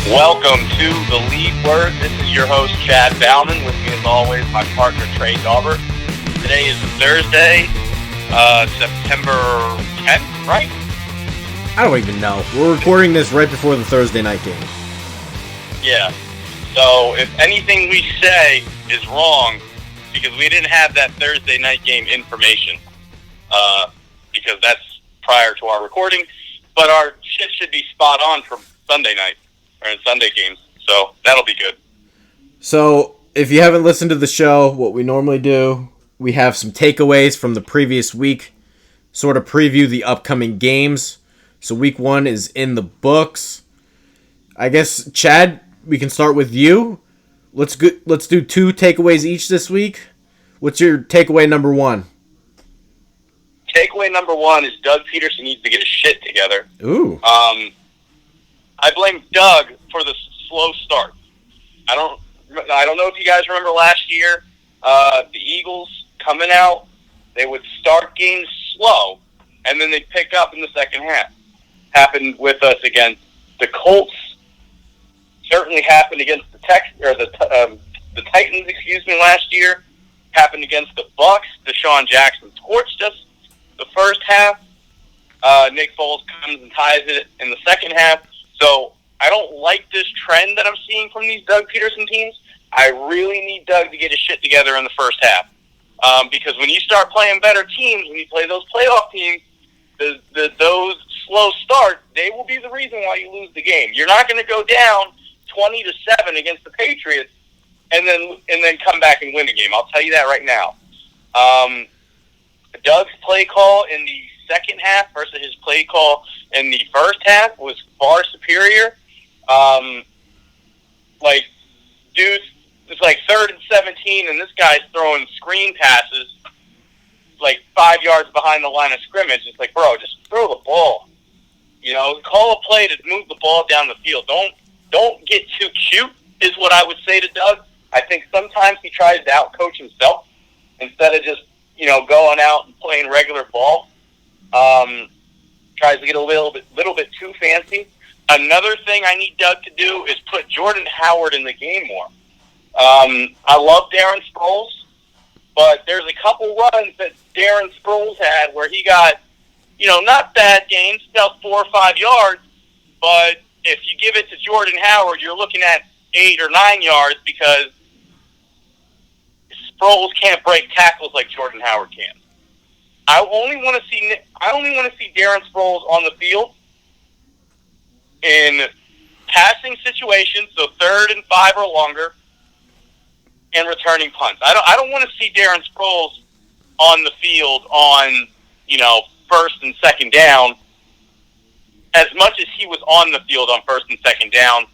Welcome to the Lead Word. This is your host, Chad Bauman. With me, as always, my partner, Trey, Daubert. Today is Thursday, September 10th, right? I don't even know. We're recording this right before the Thursday night game. Yeah. So, if anything we say is wrong, because we didn't have that Thursday night game information, because that's prior to our recording, but our shit should be spot on for Sunday night. Or in Sunday games, so that'll be good. So, if you haven't listened to the show, what we normally do, we have some takeaways from the previous week, sort of preview the upcoming games. So, week 1 is in the books. I guess, Chad, we can start with you. Let's do 2 takeaways each this week. What's your takeaway number 1? Takeaway number 1 is Doug Peterson needs to get his shit together. Ooh. I blame Doug for the slow start. I don't know if you guys remember last year, the Eagles coming out, they would start games slow, and then they'd pick up in the second half. Happened with us against the Colts. Certainly happened against the Titans, last year. Happened against the Bucks. Deshaun Jackson torched us the first half. Nick Foles comes and ties it in the second half. So I don't like this trend that I'm seeing from these Doug Peterson teams. I really need Doug to get his shit together in the first half. Because when you start playing better teams, when you play those playoff teams, those slow starts, they will be the reason why you lose the game. You're not going to go down 20-7 against the Patriots and then come back and win the game. I'll tell you that right now. Doug's play call in the second half versus his play call in the first half was far superior. Dude, it's like 3rd and 17, and this guy's throwing screen passes 5 yards behind the line of scrimmage. It's like, bro, just throw the ball. Call a play to move the ball down the field. Don't get too cute, is what I would say to Doug. I think sometimes he tries to outcoach himself instead of just, going out and playing regular ball. Tries to get a little bit too fancy. Another thing I need Doug to do is put Jordan Howard in the game more. I love Darren Sproles, but there's a couple runs that Darren Sproles had where he got, not bad gains, about 4 or 5 yards, but if you give it to Jordan Howard, you're looking at 8 or 9 yards because Sproles can't break tackles like Jordan Howard can. I only want to see Darren Sproles on the field in passing situations, so 3rd and 5 or longer, and returning punts. I don't want to see Darren Sproles on the field on 1st and 2nd down as much as he was on the field on 1st and 2nd down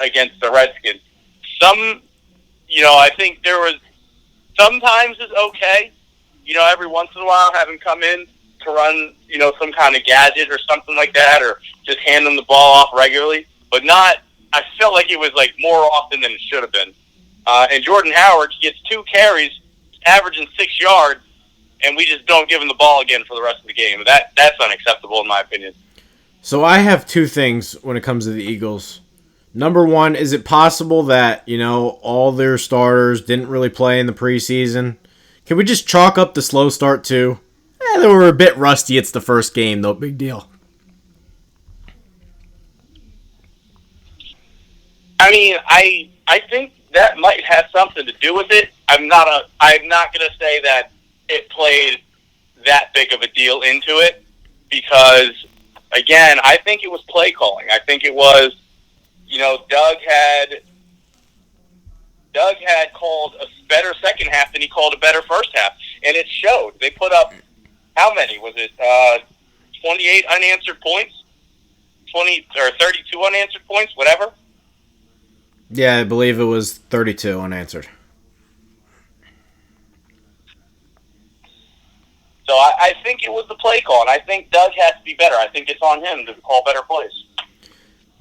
against the Redskins. I think there was sometimes it's okay. Every once in a while, have him come in to run, some kind of gadget or something like that, or just hand him the ball off regularly. But not, I felt like it was more often than it should have been. And Jordan Howard gets 2 carries, averaging 6 yards, and we just don't give him the ball again for the rest of the game. That's unacceptable in my opinion. So I have 2 things when it comes to the Eagles. Number 1, is it possible that, all their starters didn't really play in the preseason? Can we just chalk up the slow start too? They were a bit rusty. It's the first game, though. Big deal. I mean, I think that might have something to do with it. I'm not going to say that it played that big of a deal into it because, again, I think it was play calling. I think it was, Doug had called a better second half than he called a better first half, and it showed. They put up, how many? Was it 28 unanswered points? 20 or 32 unanswered points, whatever? Yeah, I believe it was 32 unanswered. So I think it was the play call, and I think Doug has to be better. I think it's on him to call better plays.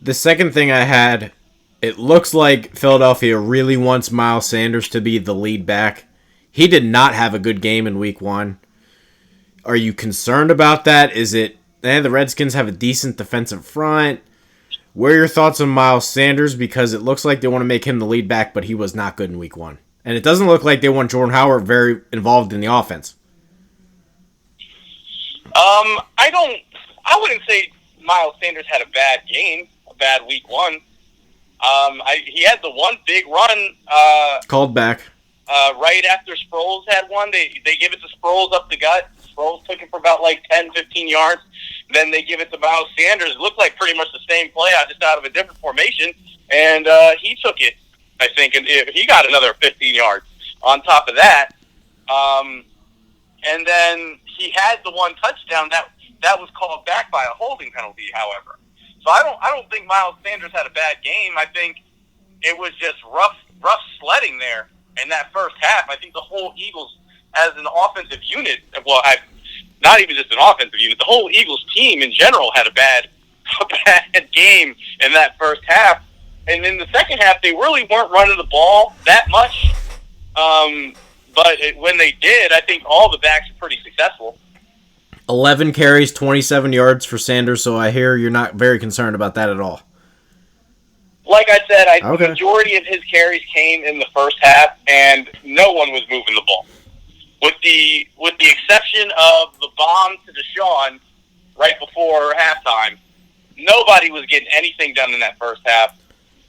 The second thing I had, it looks like Philadelphia really wants Miles Sanders to be the lead back. He did not have a good game in week 1. Are you concerned about that? Is it, the Redskins have a decent defensive front? What are your thoughts on Miles Sanders? Because it looks like they want to make him the lead back, but he was not good in week 1. And it doesn't look like they want Jordan Howard very involved in the offense. I wouldn't say Miles Sanders had a bad game, a bad week 1. He had the one big run. Called back. Right after Sproles had one, they give it to Sproles up the gut. Sproles took it for about 10, 15 yards. Then they give it to Miles Sanders. It looked like pretty much the same play, just out of a different formation. And he took it, I think, and he got another 15 yards on top of that. And then he had the one touchdown that was called back by a holding penalty, however. So I don't think Miles Sanders had a bad game. I think it was just rough sledding there in that first half. I think the whole Eagles, as an offensive unit, not even just an offensive unit, the whole Eagles team in general had a bad game in that first half. And in the second half, they really weren't running the ball that much. But when they did, I think all the backs were pretty successful. 11 carries, 27 yards for Sanders, so I hear you're not very concerned about that at all. Like I said, the majority of his carries came in the first half, and no one was moving the ball. With the exception of the bomb to Deshaun right before halftime, nobody was getting anything done in that first half.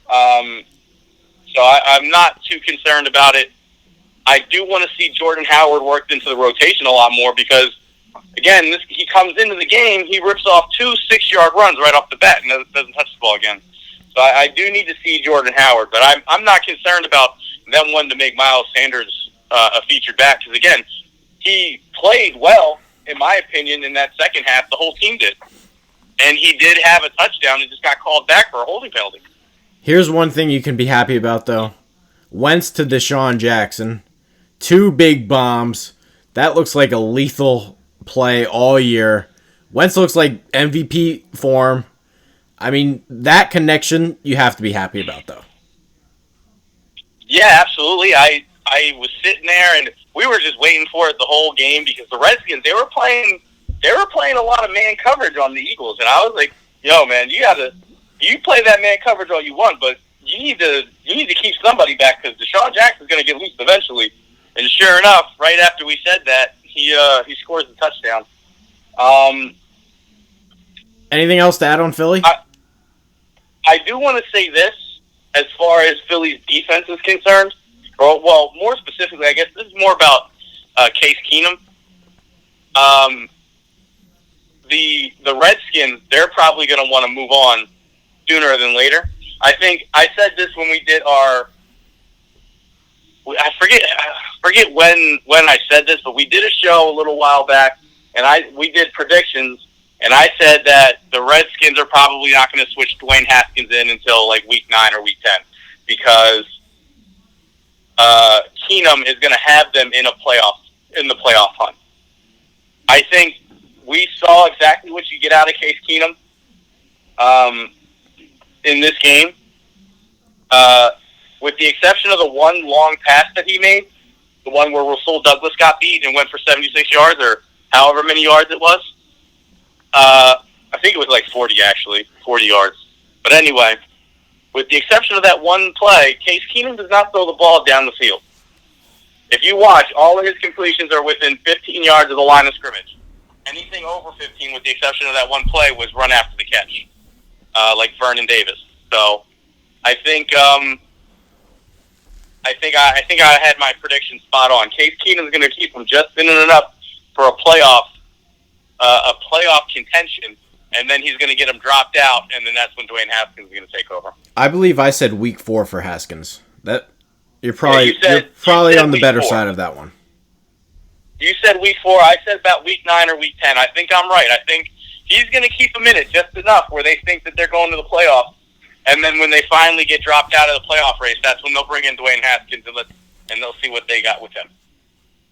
So I'm not too concerned about it. I do want to see Jordan Howard worked into the rotation a lot more because, again, he comes into the game, he rips off 2 6-yard runs right off the bat and doesn't touch the ball again. So I do need to see Jordan Howard, but I'm not concerned about them wanting to make Miles Sanders a featured back because, again, he played well, in my opinion, in that second half. The whole team did. And he did have a touchdown and just got called back for a holding penalty. Here's one thing you can be happy about, though. Wentz to Deshaun Jackson. 2 big bombs. That looks like a lethal play all year. Wentz looks like MVP form. I mean, that connection you have to be happy about, though. Yeah, absolutely. I was sitting there, and we were just waiting for it the whole game because the Redskins, they were playing a lot of man coverage on the Eagles, and I was like, yo, man, you play that man coverage all you want, but you need to keep somebody back because Deshaun Jackson's going to get loose eventually. And sure enough, right after we said that, he scores the touchdown. Anything else to add on Philly? I do want to say this as far as Philly's defense is concerned. Well, more specifically, I guess this is more about Case Keenum. The Redskins, they're probably going to want to move on sooner than later. I think I said this when we did our. I forget when I said this, but we did a show a little while back, and we did predictions, and I said that the Redskins are probably not going to switch Dwayne Haskins in until week 9 or week 10 because Keenum is going to have them in the playoff hunt. I think we saw exactly what you get out of Case Keenum in this game. With the exception of the one long pass that he made, the one where Rasul Douglas got beat and went for 76 yards or however many yards it was. I think it was 40 yards. But anyway, with the exception of that one play, Case Keenum does not throw the ball down the field. If you watch, all of his completions are within 15 yards of the line of scrimmage. Anything over 15, with the exception of that one play, was run after the catch, like Vernon Davis. So I think I had my prediction spot on. Case Keenum's going to keep him just in and up for a playoff contention, and then he's going to get him dropped out, and then that's when Dwayne Haskins is going to take over. I believe I said week 4 for Haskins. That you're probably on the better side of that one. You said week 4. I said about week 9 or week 10. I think I'm right. I think he's going to keep them in it just enough where they think that they're going to the playoffs. And then when they finally get dropped out of the playoff race, that's when they'll bring in Dwayne Haskins and they'll see what they got with him.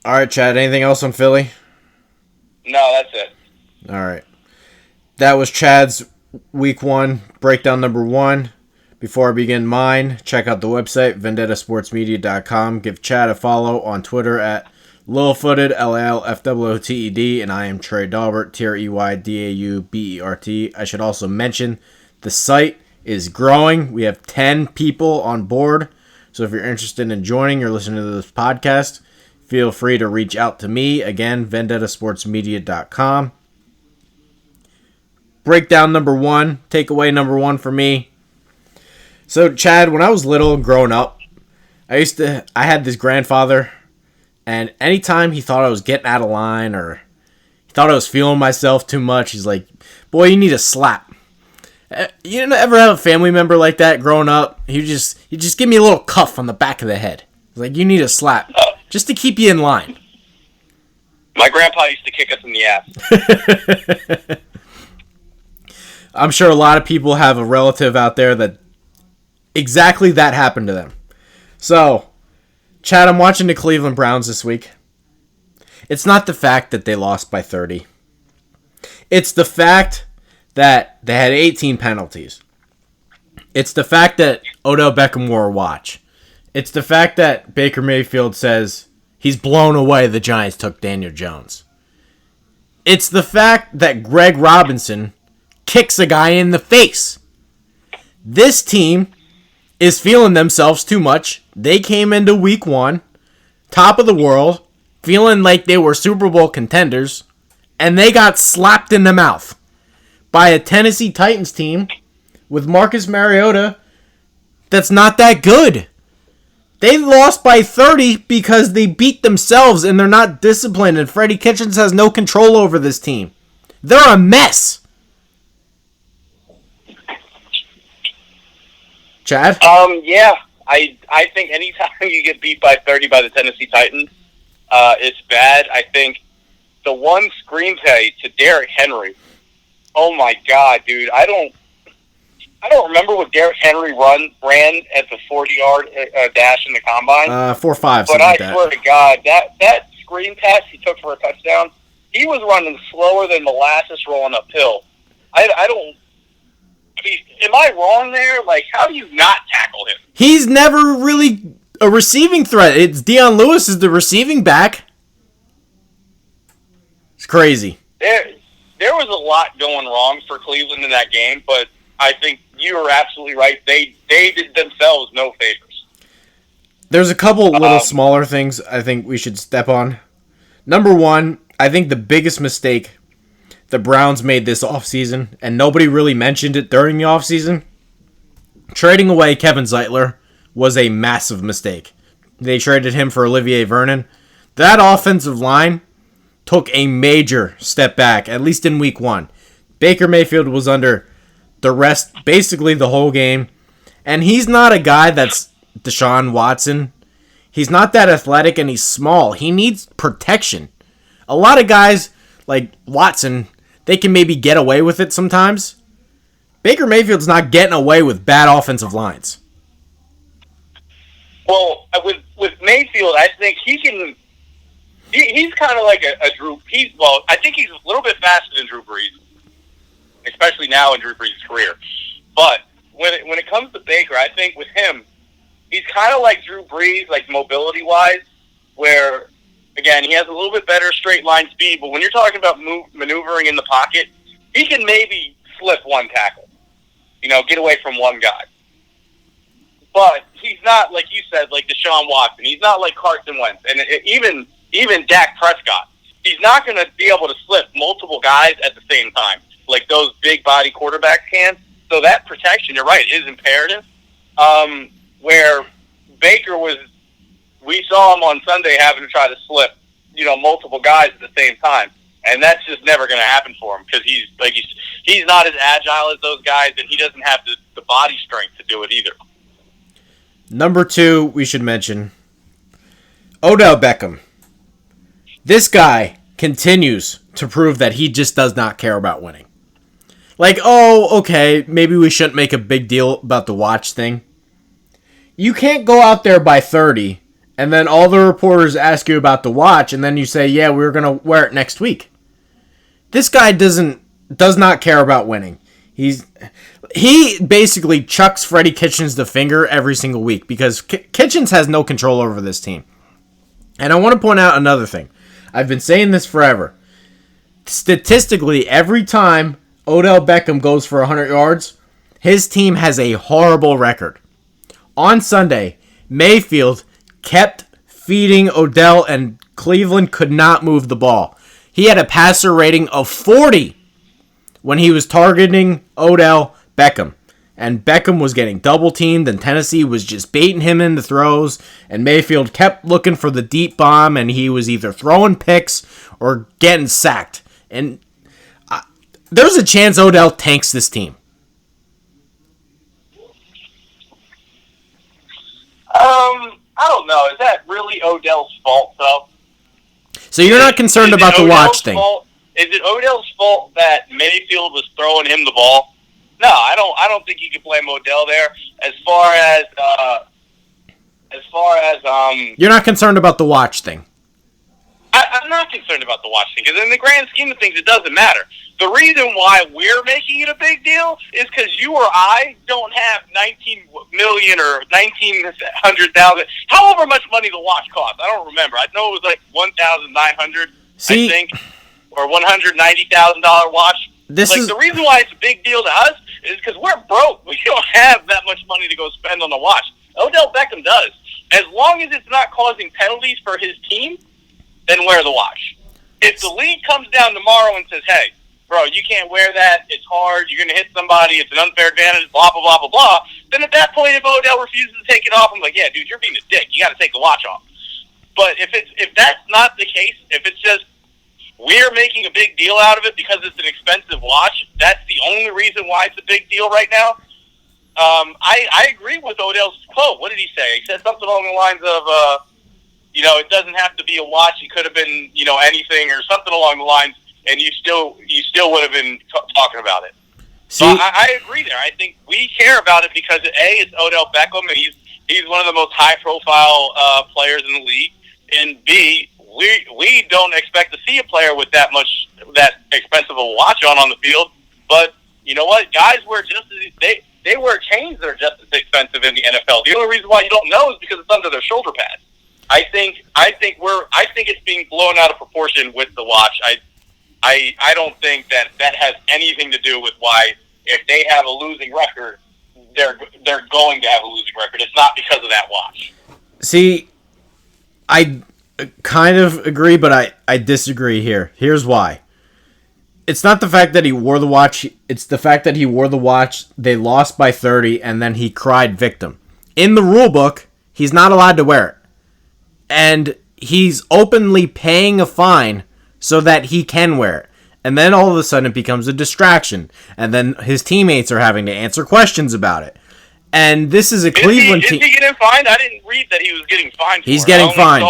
All right, Chad, anything else on Philly? No, that's it. All right. That was Chad's week 1 breakdown number 1. Before I begin mine, check out the website, vendettasportsmedia.com. Give Chad a follow on Twitter at Lilfooted, LALFWOTED, and I am Trey Daubert, TREYDAUBERT. I should also mention the site is growing. We have 10 people on board. So if you're interested in joining or listening to this podcast, feel free to reach out to me. Again, vendettasportsmedia.com. Breakdown number 1, takeaway number 1 for me. So, Chad, when I was little and growing up, I had this grandfather, and anytime he thought I was getting out of line or he thought I was feeling myself too much, he's like, boy, you need a slap. You ever have a family member like that growing up? He just give me a little cuff on the back of the head. He's like, you need a slap just to keep you in line. My grandpa used to kick us in the ass. I'm sure a lot of people have a relative out there that exactly that happened to them. So, Chad, I'm watching the Cleveland Browns this week. It's not the fact that they lost by 30. It's the fact that they had 18 penalties. It's the fact that Odell Beckham wore a watch. It's the fact that Baker Mayfield says he's blown away the Giants took Daniel Jones. It's the fact that Greg Robinson kicks a guy in the face. This team is feeling themselves too much. They came into week 1, top of the world, feeling like they were Super Bowl contenders, and they got slapped in the mouth by a Tennessee Titans team with Marcus Mariota that's not that good. They lost by 30 because they beat themselves and they're not disciplined, and Freddie Kitchens has no control over this team. They're a mess. Chad? Yeah. I think anytime you get beat by 30 by the Tennessee Titans, it's bad. I think the one screenplay to Derrick Henry, oh my God, dude, I don't remember what Derrick Henry ran at the 40-yard dash in the combine. 4.5. But I swear to God, that screen pass he took for a touchdown, he was running slower than molasses rolling uphill. Am I wrong there? Like, how do you not tackle him? He's never really a receiving threat. It's Deion Lewis is the receiving back. It's crazy. There was a lot going wrong for Cleveland in that game, but I think you are absolutely right. They did themselves no favors. There's a couple little smaller things I think we should step on. Number 1, I think the biggest mistake the Browns made this offseason, and nobody really mentioned it during the offseason, trading away Kevin Zeitler was a massive mistake. They traded him for Olivier Vernon. That offensive line took a major step back, at least in week 1. Baker Mayfield was under duress basically the whole game, and he's not a guy that's Deshaun Watson. He's not that athletic, and he's small. He needs protection. A lot of guys like Watson, they can maybe get away with it sometimes. Baker Mayfield's not getting away with bad offensive lines. Well, with Mayfield, I think he can. He's kind of like a Drew. I think he's a little bit faster than Drew Brees, especially now in Drew Brees' career. But when it comes to Baker, I think with him, he's kind of like Drew Brees, like mobility-wise, where, again, he has a little bit better straight line speed, but when you're talking about maneuvering in the pocket, he can maybe slip one tackle, get away from one guy. But he's not, like you said, like Deshaun Watson. He's not like Carson Wentz. And even Dak Prescott. He's not going to be able to slip multiple guys at the same time, like those big body quarterbacks can. So that protection, you're right, is imperative. Where Baker we saw him on Sunday having to try to slip, multiple guys at the same time. And that's just never going to happen for him because he's not as agile as those guys, and he doesn't have the body strength to do it either. Number 2, we should mention Odell Beckham. This guy continues to prove that he just does not care about winning. Like, oh, okay, maybe we shouldn't make a big deal about the watch thing. You can't go out there by 30, and then all the reporters ask you about the watch, and then you say, yeah, we're going to wear it next week. This guy does not care about winning. He basically chucks Freddie Kitchens the finger every single week because Kitchens has no control over this team. And I want to point out another thing. I've been saying this forever. Statistically, every time Odell Beckham goes for 100 yards, his team has a horrible record. On Sunday, Mayfield kept feeding Odell, and Cleveland could not move the ball. He had a passer rating of 40 when he was targeting Odell Beckham. And Beckham was getting double teamed, and Tennessee was just baiting him in the throws, and Mayfield kept looking for the deep bomb, and he was either throwing picks or getting sacked. And there's a chance Odell tanks this team. I don't know. Is that really Odell's fault, though? So you're not concerned about the watch thing? Is it Odell's fault that Mayfield was throwing him the ball? No, I don't think you can blame Odell there. As far as you're not concerned about the watch thing. I'm not concerned about the watch thing, because in the grand scheme of things, it doesn't matter. The reason why we're making it a big deal is because you or I don't have 19 million or 1900,000, however much money the watch costs. I don't remember. I know it was like 1,900, I think, or $190,000 watch. The reason why it's a big deal to us is because we're broke. We don't have that much money to go spend on the watch. Odell Beckham does. As long as it's not causing penalties for his team, then wear the watch. If the league comes down tomorrow and says, hey, bro, you can't wear that, it's hard, you're going to hit somebody, it's an unfair advantage, blah, blah, blah, blah, blah, then at that point, if Odell refuses to take it off, I'm like, yeah, dude, you're being a dick. You got to take the watch off. But if that's not the case, if it's just we're making a big deal out of it because it's an expensive watch, that's the only reason why it's a big deal right now. I agree with Odell's quote. What did he say? He said something along the lines of, it doesn't have to be a watch. It could have been, anything or something along the lines, and you still would have been talking about it. So I agree there. I think we care about it because A, it's Odell Beckham, and he's one of the most high-profile players in the league, and B, we don't expect to see a player with that expensive a watch on the field. But you know what? Guys wear they wear chains that are just as expensive in the NFL. The only reason why you don't know is because it's under their shoulder pads. I think it's being blown out of proportion with the watch. I don't think that has anything to do with why, if they have a losing record, they're going to have a losing record. It's not because of that watch. See, I kind of agree, but I disagree here. Here's why. It's not the fact that he wore the watch. It's the fact that he wore the watch, they lost by 30, and then he cried victim. In the rule book, he's not allowed to wear it. And he's openly paying a fine so that he can wear it. And then all of a sudden it becomes a distraction. And then his teammates are having to answer questions about it. And this is a Cleveland team. Is he getting fined? I didn't read that he was getting fined for it. He's getting fined.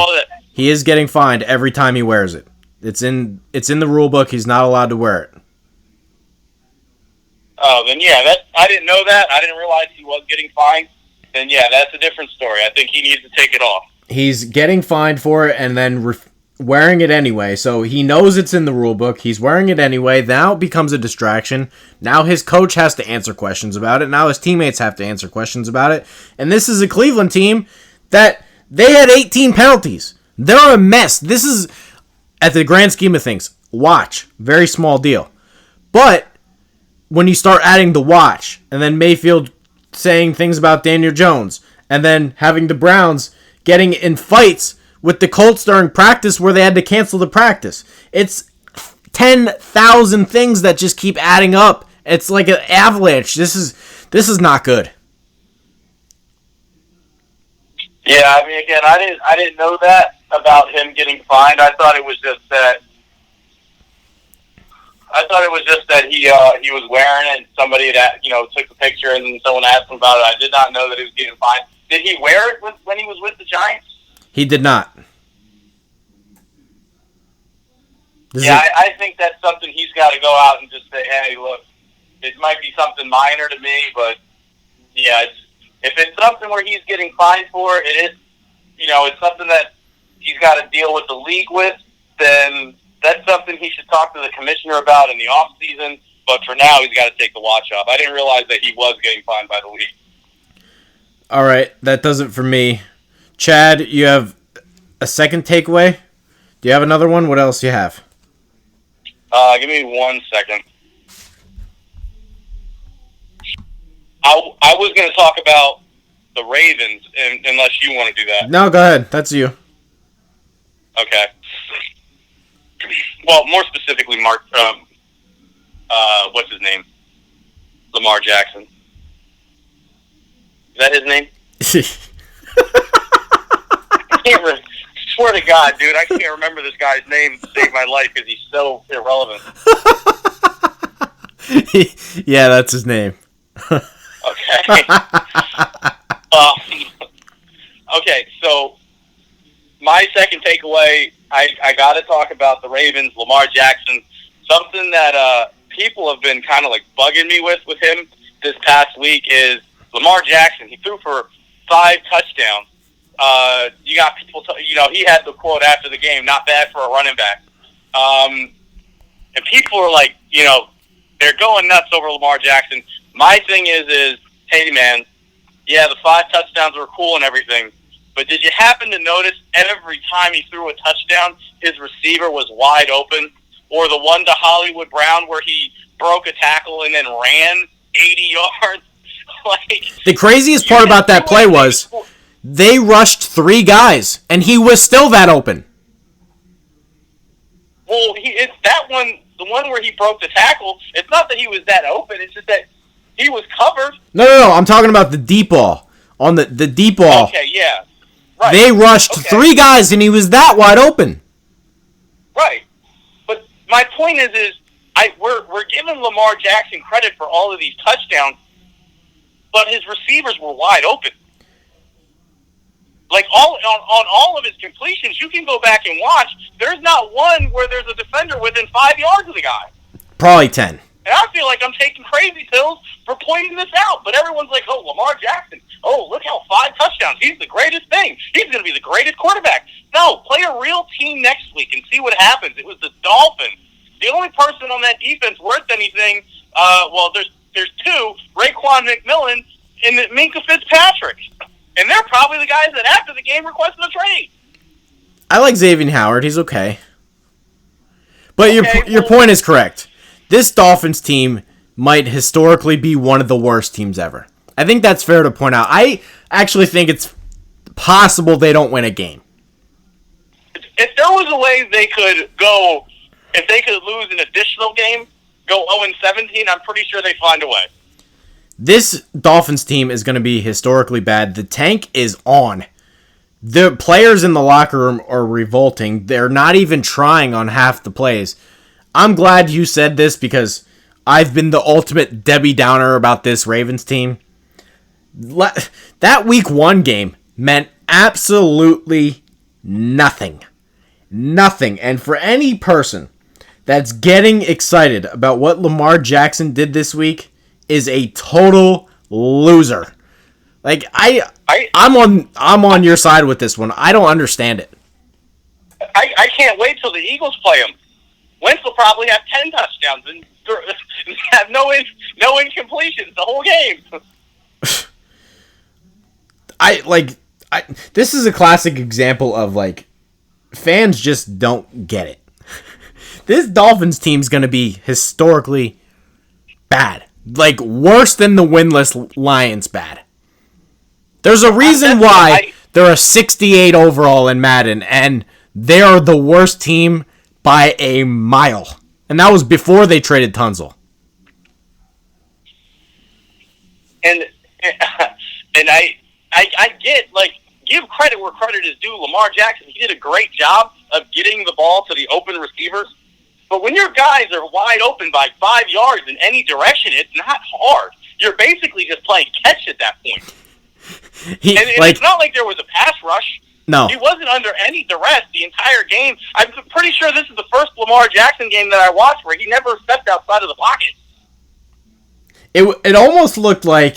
He is getting fined every time he wears it. It's in the rule book. He's not allowed to wear it. Oh, then yeah, I didn't know that. I didn't realize he was getting fined. Then yeah, that's a different story. I think he needs to take it off. He's getting fined for it and then wearing it anyway. So he knows it's in the rule book. He's wearing it anyway. Now it becomes a distraction. Now his coach has to answer questions about it. Now his teammates have to answer questions about it. And this is a Cleveland team that they had 18 penalties. They're a mess. This is, at the grand scheme of things, watch. Very small deal. But when you start adding the watch, and then Mayfield saying things about Daniel Jones, and then having the Browns getting in fights with the Colts during practice where they had to cancel the practice. It's 10,000 things that just keep adding up. It's like an avalanche. This is not good. Yeah, I mean, again, I didn't know that about him getting fined. I thought it was just that he was wearing it and somebody that took the picture and then someone asked him about it. I did not know that he was getting fined. Did he wear it when he was with the Giants? He did not. I think that's something he's got to go out and just say, hey, look, it might be something minor to me, but yeah, if it's something where he's getting fined for, it is, it's something that he's got to deal with the league with, then that's something he should talk to the commissioner about in the off season. But for now, he's got to take the watch off. I didn't realize that he was getting fined by the league. All right, that does it for me. Chad, you have a second takeaway? Do you have another one? What else do you have? Give me 1 second. I was going to talk about the Ravens, unless you want to do that. No, go ahead. That's you. Okay. Well, more specifically, what's his name? Lamar Jackson. Is that his name? I swear to God, dude, I can't remember this guy's name to save my life because he's so irrelevant. Yeah, that's his name. Okay. Okay, so my second takeaway, I got to talk about the Ravens, Lamar Jackson. Something that people have been kind of like bugging me with him this past week is Lamar Jackson. He threw for 5 touchdowns. You got people, he had the quote after the game, not bad for a running back. And people are like, they're going nuts over Lamar Jackson. My thing is, hey man, yeah, the 5 touchdowns were cool and everything, but did you happen to notice every time he threw a touchdown, his receiver was wide open? Or the one to Hollywood Brown where he broke a tackle and then ran 80 yards? The craziest part about that play was they rushed 3 guys, and he was still that open. Well, it's that one, the one where he broke the tackle. It's not that he was that open. It's just that he was covered. No. I'm talking about the deep ball. On the deep ball. Okay, yeah. Right. They rushed 3 guys, and he was that wide open. Right. But my point is we're giving Lamar Jackson credit for all of these touchdowns, but his receivers were wide open. Like on all of his completions, you can go back and watch. There's not one where there's a defender within 5 yards of the guy. Probably 10. And I feel like I'm taking crazy pills for pointing this out. But everyone's like, oh, Lamar Jackson. Oh, look how 5 touchdowns. He's the greatest thing. He's going to be the greatest quarterback. No, play a real team next week and see what happens. It was the Dolphins. The only person on that defense worth anything, there's 2, Raekwon McMillan and Minkah Fitzpatrick. And they're probably the guys that after the game requested a trade. I like Xavier Howard. He's okay. But your point is correct. This Dolphins team might historically be one of the worst teams ever. I think that's fair to point out. I actually think it's possible they don't win a game. If there was a way they could go, if they could lose an additional game, go 0-17, I'm pretty sure they'd find a way. This Dolphins team is going to be historically bad. The tank is on. The players in the locker room are revolting. They're not even trying on half the plays. I'm glad you said this because I've been the ultimate Debbie Downer about this Ravens team. That week 1 game meant absolutely nothing. Nothing. And for any person that's getting excited about what Lamar Jackson did this week is a total loser. Like I'm on your side with this one. I don't understand it. I can't wait till the Eagles play him. Wentz will probably have 10 touchdowns and have no incompletions the whole game. This is a classic example of fans just don't get it. This Dolphins team's gonna be historically bad. Worse than the winless Lions bad. There's a reason why they're a 68 overall in Madden, and they are the worst team by a mile. And that was before they traded Tunzel. And I get, give credit where credit is due. Lamar Jackson, he did a great job of getting the ball to the open receivers. But when your guys are wide open by 5 yards in any direction, it's not hard. You're basically just playing catch at that point. It's not like there was a pass rush. No. He wasn't under any duress the entire game. I'm pretty sure this is the first Lamar Jackson game that I watched where he never stepped outside of the pocket. It almost looked like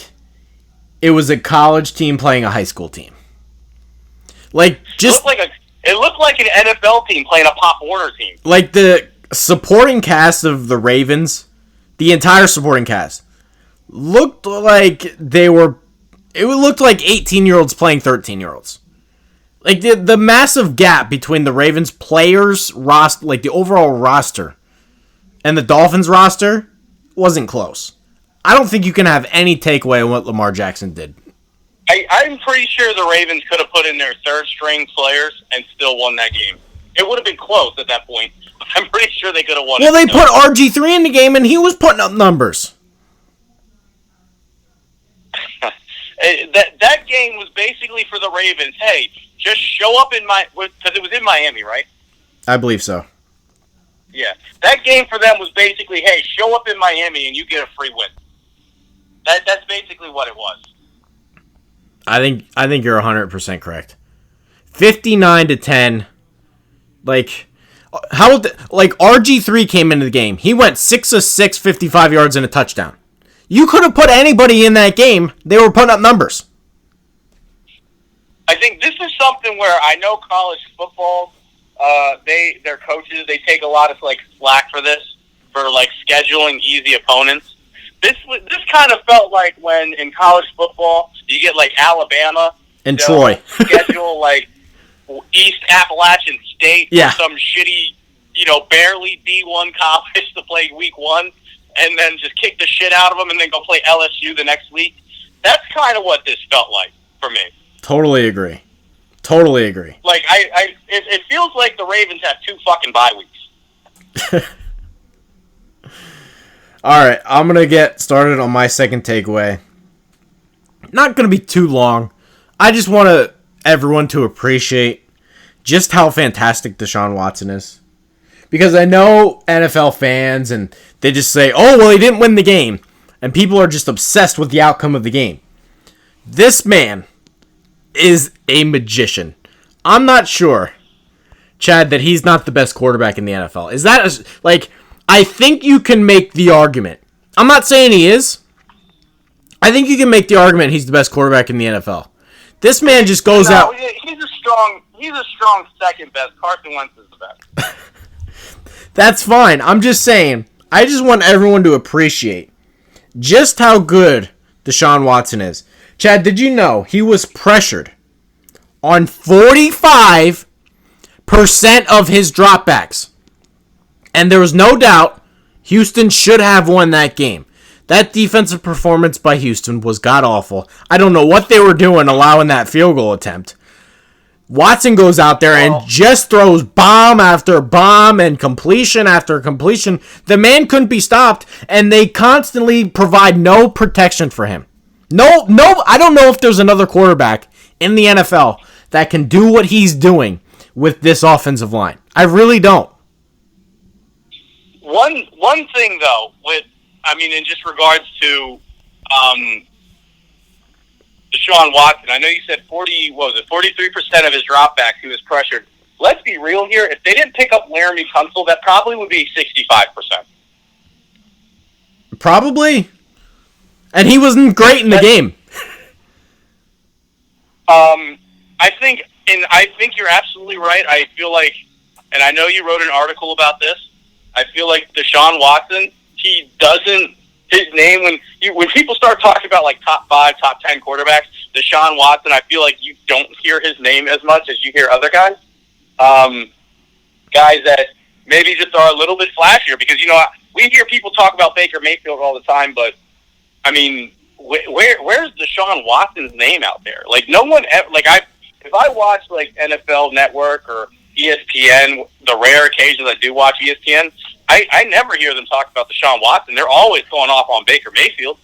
it was a college team playing a high school team. It looked like an NFL team playing a Pop Warner team. The supporting cast of the Ravens, the entire supporting cast, looked like it looked like 18-year-olds playing 13-year-olds. The massive gap between the Ravens players roster, the overall roster, and the Dolphins roster wasn't close. I don't think you can have any takeaway on what Lamar Jackson did. I'm pretty sure the Ravens could have put in their third-string players and still won that game. It would have been close at that point. I'm pretty sure they could have won. Well, they put RG3 in the game, and he was putting up numbers. That game was basically for the Ravens. Hey, just show up because it was in Miami, right? I believe so. Yeah, that game for them was basically, hey, show up in Miami and you get a free win. That's basically what it was. I think you're 100% correct. 59-10. Like RG3 came into the game. He went 6 of 6, 55 yards and a touchdown. You could have put anybody in that game. They were putting up numbers. I think this is something where I know college football, their coaches, they take a lot of slack for this, for scheduling easy opponents. This kind of felt like when in college football you get Alabama and Troy schedule East Appalachian State or some shitty, barely D1 college to play week 1, and then just kick the shit out of them and then go play LSU the next week. That's kind of what this felt like for me. Totally agree. It feels like the Ravens have 2 fucking bye weeks. All right, I'm going to get started on my second takeaway. Not going to be too long. I just want everyone to appreciate just how fantastic Deshaun Watson is. Because I know NFL fans, and they just say, oh, well, he didn't win the game. And people are just obsessed with the outcome of the game. This man is a magician. I'm not sure, Chad, that he's not the best quarterback in the NFL. Is that, I think you can make the argument. I'm not saying he is. I think you can make the argument he's the best quarterback in the NFL. This man just goes out. He's a strong second best. Carson Wentz is the best. That's fine. I'm just saying, I just want everyone to appreciate just how good Deshaun Watson is. Chad, did you know he was pressured on 45% of his dropbacks? And there was no doubt Houston should have won that game. That defensive performance by Houston was god-awful. I don't know what they were doing allowing that field goal attempt. Watson goes out there and just throws bomb after bomb and completion after completion. The man couldn't be stopped, and they constantly provide no protection for him. No, I don't know if there's another quarterback in the NFL that can do what he's doing with this offensive line. I really don't. One thing though, in just regards to Deshaun Watson, I know you said 43% of his dropbacks he was pressured. Let's be real here. If they didn't pick up Laramie Tunsil, that probably would be 65%. Probably. And he wasn't great in the game. I think you're absolutely right. I feel like, and I know you wrote an article about this, I feel like Deshaun Watson, his name, when people start talking about top 5, top 10 quarterbacks, Deshaun Watson, I feel like you don't hear his name as much as you hear other guys. Guys that maybe just are a little bit flashier, because, we hear people talk about Baker Mayfield all the time, but, where's Deshaun Watson's name out there? No one, if I watch, NFL Network or ESPN, the rare occasions I do watch ESPN, I never hear them talk about Deshaun Watson. They're always going off on Baker Mayfield.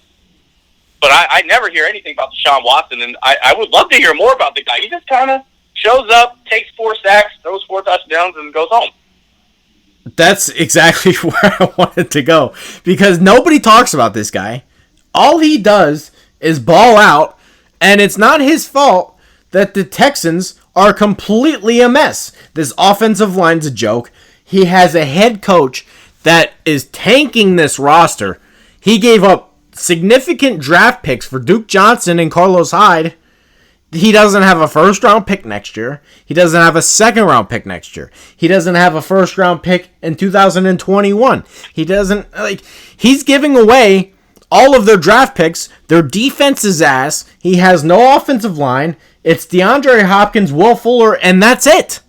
But I never hear anything about Deshaun Watson, and I would love to hear more about the guy. He just kind of shows up, takes 4 sacks, throws 4 touchdowns, and goes home. That's exactly where I wanted to go, because nobody talks about this guy. All he does is ball out, and it's not his fault that the Texans are completely a mess. This offensive line's a joke. He has a head coach that is tanking this roster. He gave up significant draft picks for Duke Johnson and Carlos Hyde. He doesn't have a first-round pick next year. He doesn't have a second-round pick next year. He doesn't have a first-round pick in 2021. He doesn't, he's giving away all of their draft picks. Their defense is ass. He has no offensive line. It's DeAndre Hopkins, Will Fuller, and that's it.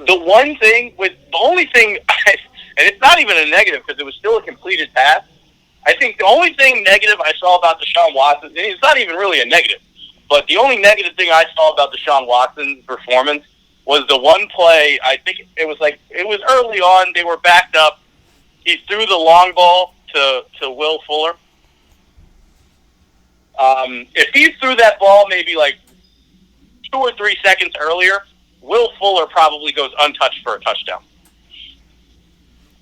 The only thing And it's not even a negative because it was still a completed pass. I think the only thing negative I saw about Deshaun Watson, and it's not even really a negative, but the only negative thing I saw about Deshaun Watson's performance was the one play. I think it was early on. They were backed up. He threw the long ball to Will Fuller. If he threw that ball maybe like 2 or 3 seconds earlier, Will Fuller probably goes untouched for a touchdown.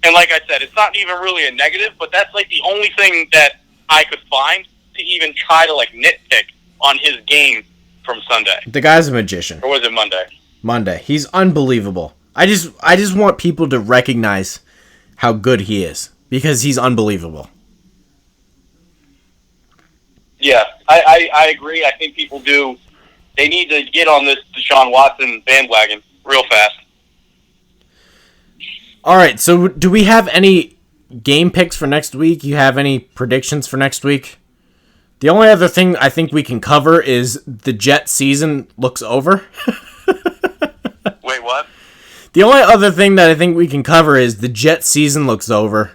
And like I said, it's not even really a negative, but that's like the only thing that I could find to even try to like nitpick on his game from Sunday. The guy's a magician. Or was it Monday? Monday. He's unbelievable. I just want people to recognize how good he is because he's unbelievable. Yeah, I agree. I think people do. They need to get on this Deshaun Watson bandwagon real fast. All right, so do we have any game picks for next week? You have any predictions for next week? The only other thing I think we can cover is the Jet season looks over. Wait, what? The only other thing that I think we can cover is the Jet season looks over.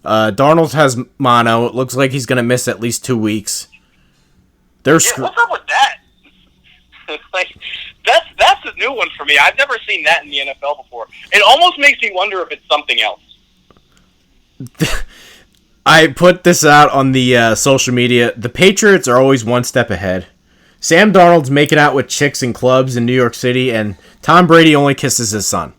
Darnold has mono. It looks like he's going to miss at least 2 weeks. What's up with that? Like, that's a new one for me. I've never seen that in the NFL before. It almost makes me wonder if it's something else. I put this out on the social media. The Patriots are always one step ahead. Sam Darnold's making out with chicks in clubs in New York City, and Tom Brady only kisses his son.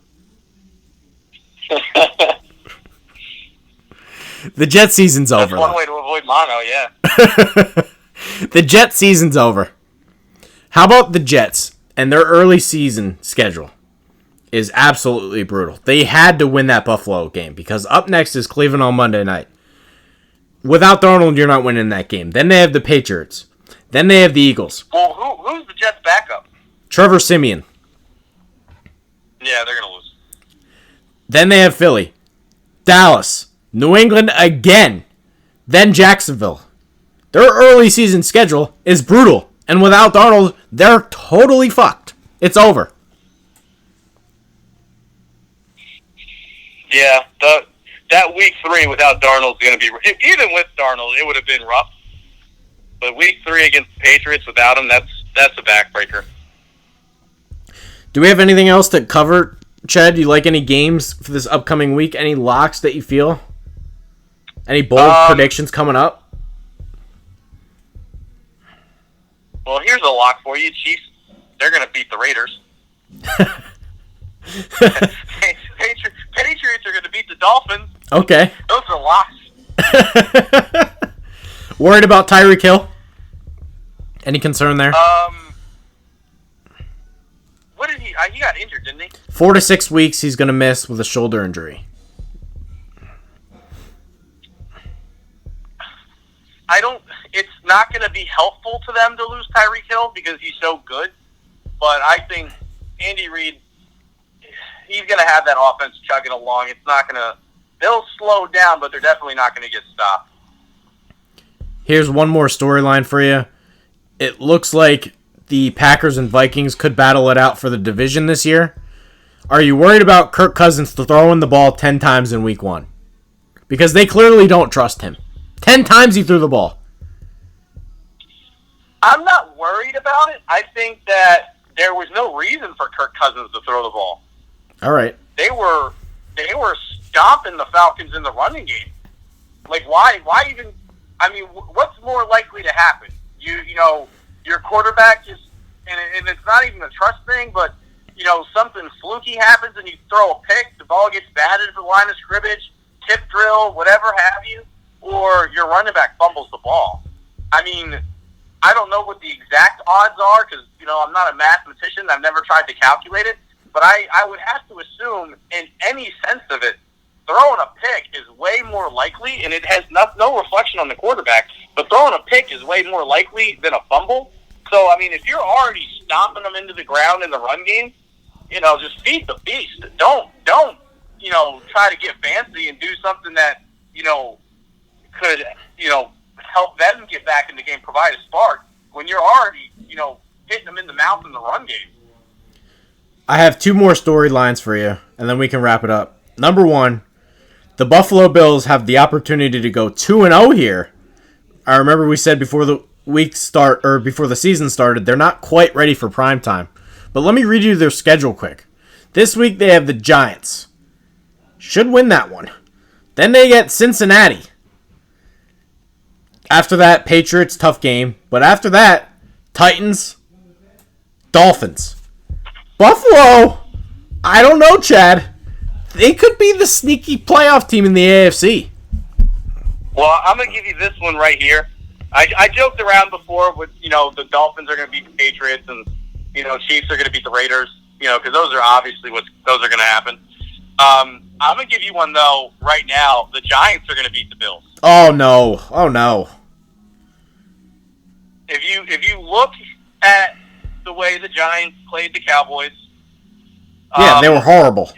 The Jet season's over. That's one way to avoid mono, yeah. The Jet season's over. How about the Jets and their early season schedule is absolutely brutal. They had to win that Buffalo game because up next is Cleveland on Monday night. Without Darnold, you're not winning that game. Then they have the Patriots. Then they have the Eagles. Well, who's the Jets' backup? Trevor Siemian. Yeah, they're going to lose. Then they have Philly. Dallas. New England again. Then Jacksonville. Their early season schedule is brutal. And without Darnold, they're totally fucked. It's over. Yeah, that week 3 without Darnold is going to be... Even with Darnold, it would have been rough. But week 3 against the Patriots without him, that's a backbreaker. Do we have anything else to cover, Chad? Do you like any games for this upcoming week? Any locks that you feel? Any bold predictions coming up? Well, here's a lock for you. Chiefs, they're going to beat the Raiders. Patriots are going to beat the Dolphins. Okay. Those are locks. Worried about Tyreek Hill? Any concern there? What did he got injured, didn't he? 4 to 6 weeks he's going to miss with a shoulder injury. It's not going to be helpful to them to lose Tyreek Hill because he's so good. But I think Andy Reid, he's going to have that offense chugging along. It's not going to... They'll slow down, but they're definitely not going to get stopped. Here's one more storyline for you. It looks like the Packers and Vikings could battle it out for the division this year. Are you worried about Kirk Cousins throwing the ball 10 times in week 1? Because they clearly don't trust him. 10 times he threw the ball. I'm not worried about it. I think that there was no reason for Kirk Cousins to throw the ball. All right. They were stomping the Falcons in the running game. Like, why even... I mean, what's more likely to happen? You know, your quarterback just... And it's not even a trust thing, but, you know, something fluky happens and you throw a pick, the ball gets batted at the line of scrimmage, tip drill, whatever have you, or your running back fumbles the ball. I mean... I don't know what the exact odds are because, you know, I'm not a mathematician. I've never tried to calculate it. But I would have to assume, in any sense of it, throwing a pick is way more likely, and it has no reflection on the quarterback, but throwing a pick is way more likely than a fumble. So, I mean, if you're already stomping them into the ground in the run game, you know, just feed the beast. Don't you know, try to get fancy and do something that, you know, could, you know, help them get back in the game, provide a spark, when you're already, you know, hitting them in the mouth in the run game. I have 2 more storylines for you, and then we can wrap it up. Number 1, The Buffalo Bills have the opportunity to go 2-0 here. I remember we said before the before the season started, they're not quite ready for prime time. But let me read you their schedule quick. This week they have the Giants. Should win that one. Then they get Cincinnati. After that, Patriots, tough game. But after that, Titans, Dolphins. Buffalo, I don't know, Chad. They could be the sneaky playoff team in the AFC. Well, I'm going to give you this one right here. I joked around before with, the Dolphins are going to beat the Patriots and, Chiefs are going to beat the Raiders, because those are obviously those are going to happen. I'm going to give you one, though, right now. The Giants are going to beat the Bills. Oh, no. Oh, no. If you look at the way the Giants played the Cowboys. Yeah, they were horrible.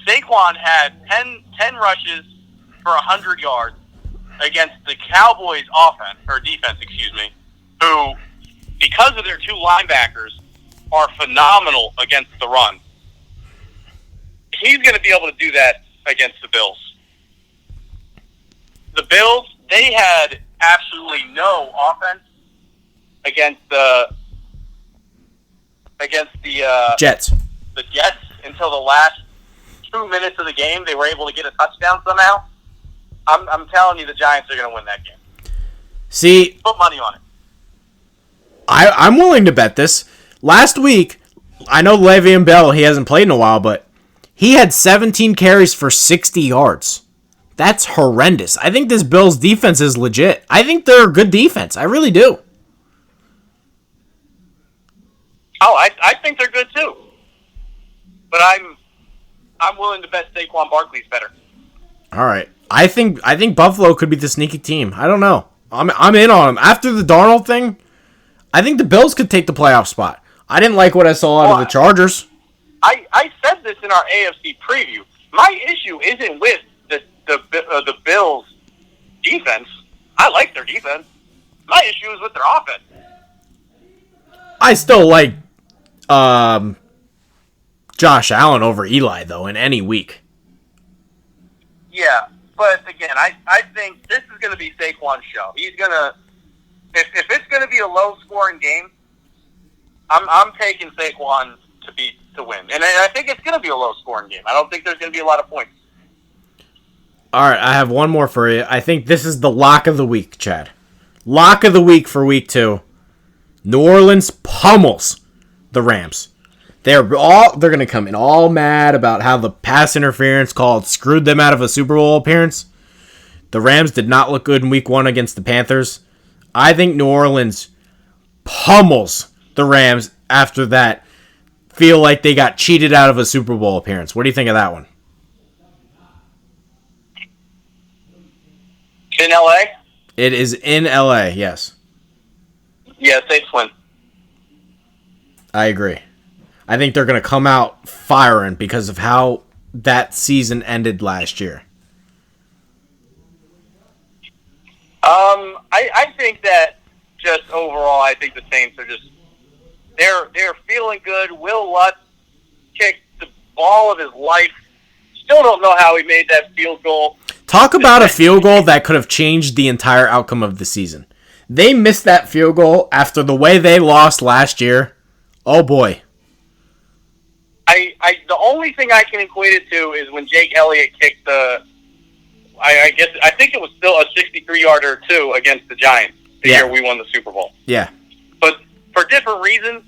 Saquon had 10 rushes for 100 yards against the Cowboys defense, who, because of their two linebackers, are phenomenal against the run. He's going to be able to do that against the Bills. The Bills, they had absolutely no offense against the Jets. The Jets until the last 2 minutes of the game. They were able to get a touchdown somehow. I'm telling you, the Giants are going to win that game. See, put money on it. I'm willing to bet this. Last week, I know Le'Veon Bell, he hasn't played in a while, but he had 17 carries for 60 yards. That's horrendous. I think this Bills defense is legit. I think they're a good defense. I really do. Oh, I think they're good too. But I'm willing to bet Saquon Barkley's better. All right. I think Buffalo could be the sneaky team. I don't know. I'm in on them. After the Darnold thing, I think the Bills could take the playoff spot. I didn't like what I saw out of the Chargers. I said this in our AFC preview. My issue isn't with the Bills' defense. I like their defense. My issue is with their offense. I still like Josh Allen over Eli, though, in any week. Yeah, but again, I think this is going to be Saquon's show. He's going to, if it's going to be a low-scoring game, I'm taking Saquon to win. And I think it's going to be a low-scoring game. I don't think there's going to be a lot of points. All right, I have one more for you. I think this is the lock of the week, Chad. Lock of the week for week 2. New Orleans pummels the Rams. They're going to come in all mad about how the pass interference call screwed them out of a Super Bowl appearance. The Rams did not look good in week 1 against the Panthers. I think New Orleans pummels the Rams after that. Feel like they got cheated out of a Super Bowl appearance. What do you think of that one? In LA? It is in LA, yes. Yeah, Saints win. I agree. I think they're going to come out firing because of how that season ended last year. I think that just overall, I think the Saints are just they're feeling good. Will Lutz kicked the ball of his life. Still don't know how he made that field goal. Talk about a field goal that could have changed the entire outcome of the season. They missed that field goal after the way they lost last year. Oh boy. The only thing I can equate it to is when Jake Elliott kicked I think it was still a 63-yarder or two against the Giants the year we won the Super Bowl. Yeah. But for different reasons,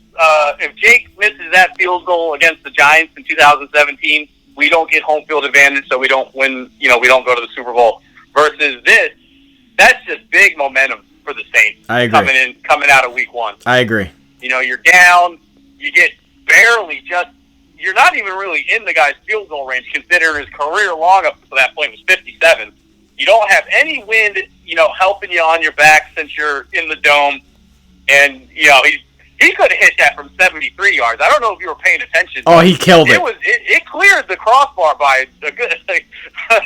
if Jake misses that field goal against the Giants in 2017, we don't get home field advantage, so we don't win. We don't go to the Super Bowl. Versus this, that's just big momentum for the Saints. I agree. Coming out of Week 1. I agree. You're down. You get barely just. You're not even really in the guy's field goal range, considering his career long up to that point was 57. You don't have any wind, helping you on your back since you're in the dome, and he could have hit that from 73 yards. I don't know if you were paying attention. Oh, he killed it. It cleared the crossbar by a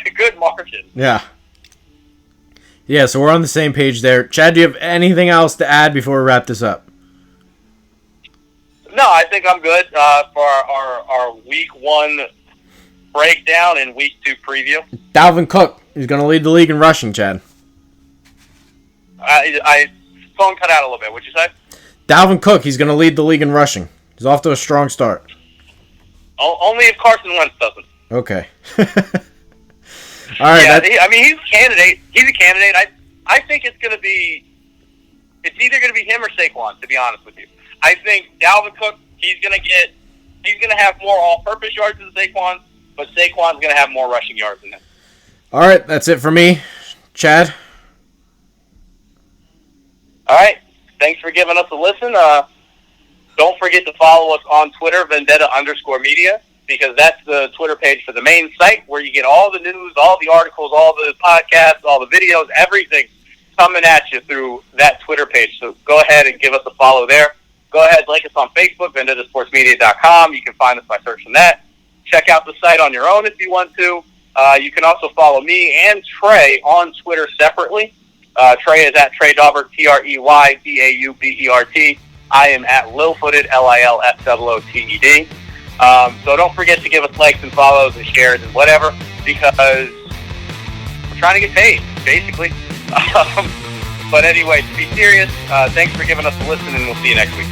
good margin. Yeah. Yeah, so we're on the same page there. Chad, do you have anything else to add before we wrap this up? No, I think I'm good for our Week 1 breakdown and Week 2 preview. Dalvin Cook. He's going to lead the league in rushing, Chad. I phone cut out a little bit. What'd you say? Dalvin Cook. He's going to lead the league in rushing. He's off to a strong start. Only if Carson Wentz doesn't. Okay. All right. Yeah, he's a candidate. He's a candidate. I think it's going to be... It's either going to be him or Saquon, to be honest with you. I think Dalvin Cook, he's going to have more all-purpose yards than Saquon, but Saquon's going to have more rushing yards than him. All right, that's it for me. Chad? All right. Thanks for giving us a listen. Don't forget to follow us on Twitter, Vendetta_media, because that's the Twitter page for the main site where you get all the news, all the articles, all the podcasts, all the videos, everything coming at you through that Twitter page. So go ahead and give us a follow there. Go ahead, like us on Facebook, vendettasportsmedia.com. You can find us by searching that. Check out the site on your own if you want to. You can also follow me and Trey on Twitter separately. Trey is at Trey Daubert, TreyDaubert. I am at Lilfooted, Lilfooted. So don't forget to give us likes and follows and shares and whatever, because we're trying to get paid, basically. But anyway, to be serious, thanks for giving us a listen, and we'll see you next week.